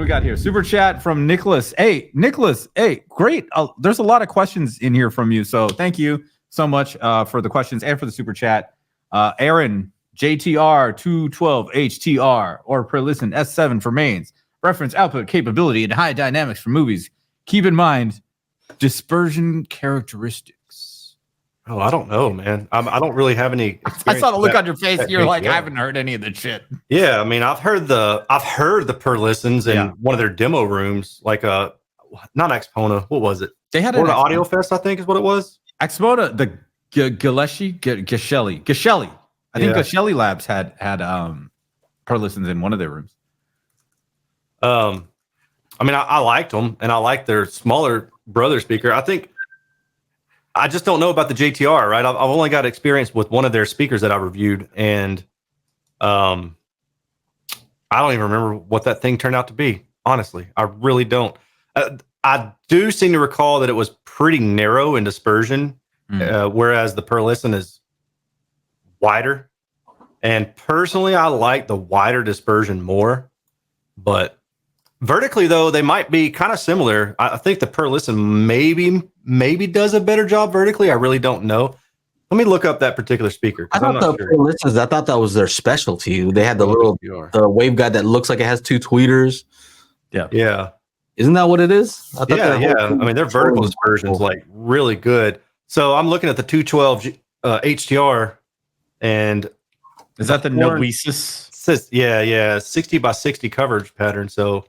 got here? Super chat from Nicholas. Hey, Nicholas. Hey, great. There's a lot of questions in here from you. So thank you so much for the questions and for the super chat. Aaron, JTR 212 HTR or Perlisten S7 for mains. Reference output capability and high dynamics for movies. Keep in mind dispersion characteristics. Oh, I don't know, man. I don't really have any. I saw the look on your face. You're like, I haven't heard any of the shit. Yeah, I mean, I've heard the Perlistens in one of their demo rooms, like not Expona. What was it? They had an Audio Fest, I think, is what it was. Expona, the Gashelli. I think Gashelli Labs had Perlistens in one of their rooms. I mean, I liked them, and I liked their smaller brother speaker. I just don't know about the JTR, right? I've only got experience with one of their speakers that I reviewed, and I don't even remember what that thing turned out to be. Honestly, I really don't. I do seem to recall that it was pretty narrow in dispersion, whereas the Perlisten is wider. And personally, I like the wider dispersion more, but vertically, though, they might be kind of similar. I think the Perlisten maybe does a better job vertically. I really don't know. Let me look up that particular speaker. I thought Perlistens, I thought that was their specialty. They had the the waveguide that looks like it has 2 tweeters. Yeah. Isn't that what it is? I thought I mean, their vertical dispersion is like really good. So I'm looking at the 212 HTR, and is that the Noesis? 60 by 60 coverage pattern. So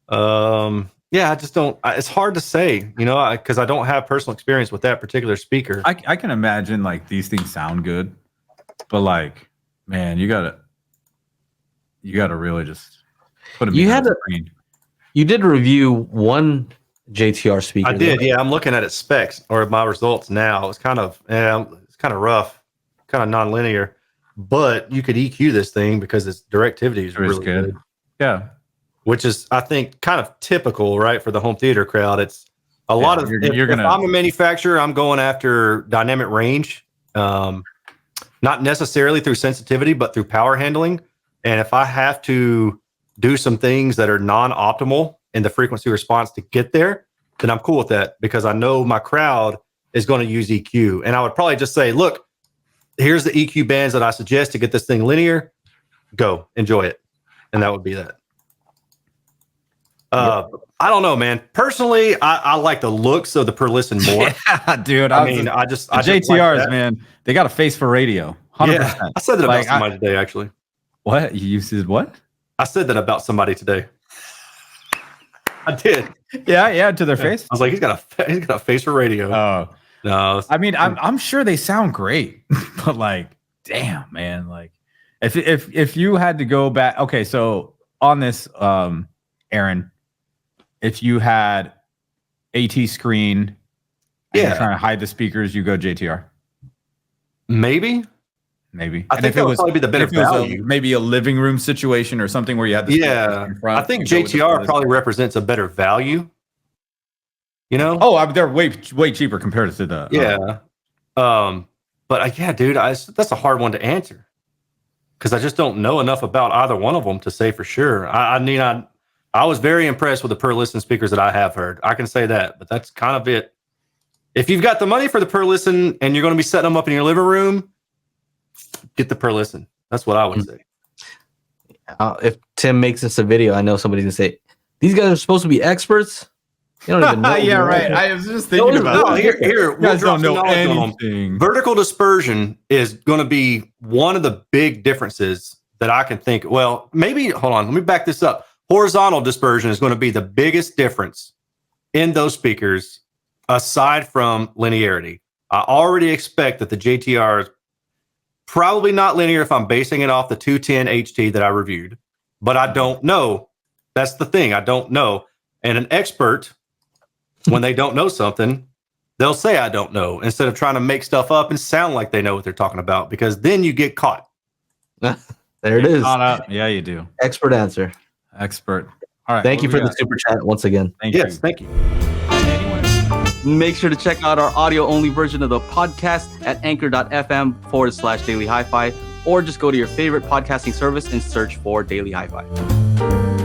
I just don't. It's hard to say, because I don't have personal experience with that particular speaker. I can imagine like these things sound good, but like, man, you gotta really just put them. You did review one JTR speaker. I did, yeah. I'm looking at its specs or my results now. It's kind of rough, kind of non-linear, but you could EQ this thing because its directivity is really good. Yeah. Which is, I think, kind of typical, right, for the home theater crowd. It's a lot of. If I'm a manufacturer, I'm going after dynamic range, not necessarily through sensitivity, but through power handling. And if I have to do some things that are non-optimal in the frequency response to get there, then I'm cool with that because I know my crowd is going to use EQ. And I would probably just say, look, here's the EQ bands that I suggest to get this thing linear. Go, enjoy it. And that would be that. I don't know, man. Personally, I like the looks of the Perlisten more. Yeah, dude. JTRs, like man, they got a face for radio. 100%. Yeah, I said that about somebody today, actually. What? You said what? I said that about somebody today. I did. Yeah, to their face. I was like, he's got a face for radio. Oh no. I mean, I'm sure they sound great, but like, damn, man. Like, if you had to go back, okay, so on this, Aaron, if you had AT screen, and you're trying to hide the speakers, you go JTR. Maybe. I think that would probably be the better value. Maybe a living room situation or something where you have the in front. I think JTR probably represents a better value. Oh, they're way cheaper compared to the. But dude, that's a hard one to answer because I just don't know enough about either one of them to say for sure. I was very impressed with the Perlisten speakers that I have heard. I can say that, but that's kind of it. If you've got the money for the Perlisten and you're going to be setting them up in your living room, get the Perlisten. That's what I would say. If Tim makes this a video, I know somebody's gonna say these guys are supposed to be experts. You don't even know. Yeah, right. I was just thinking about it. Here, we'll drop some knowledge on them. Vertical dispersion is going to be one of the big differences that I can think. Well, maybe hold on. Let me back this up. Horizontal dispersion is going to be the biggest difference in those speakers, aside from linearity. I already expect that the JTR is probably not linear if I'm basing it off the 210 HT that I reviewed, but I don't know. That's the thing. I don't know. And an expert, when they don't know something, they'll say, I don't know, instead of trying to make stuff up and sound like they know what they're talking about, because then you get caught. There it is. Yeah, you do. Expert answer. Expert. All right. Thank you for the super chat once again. Thank you. Thank you. Make sure to check out our audio-only version of the podcast at anchor.fm/Daily HiFi, or just go to your favorite podcasting service and search for Daily HiFi.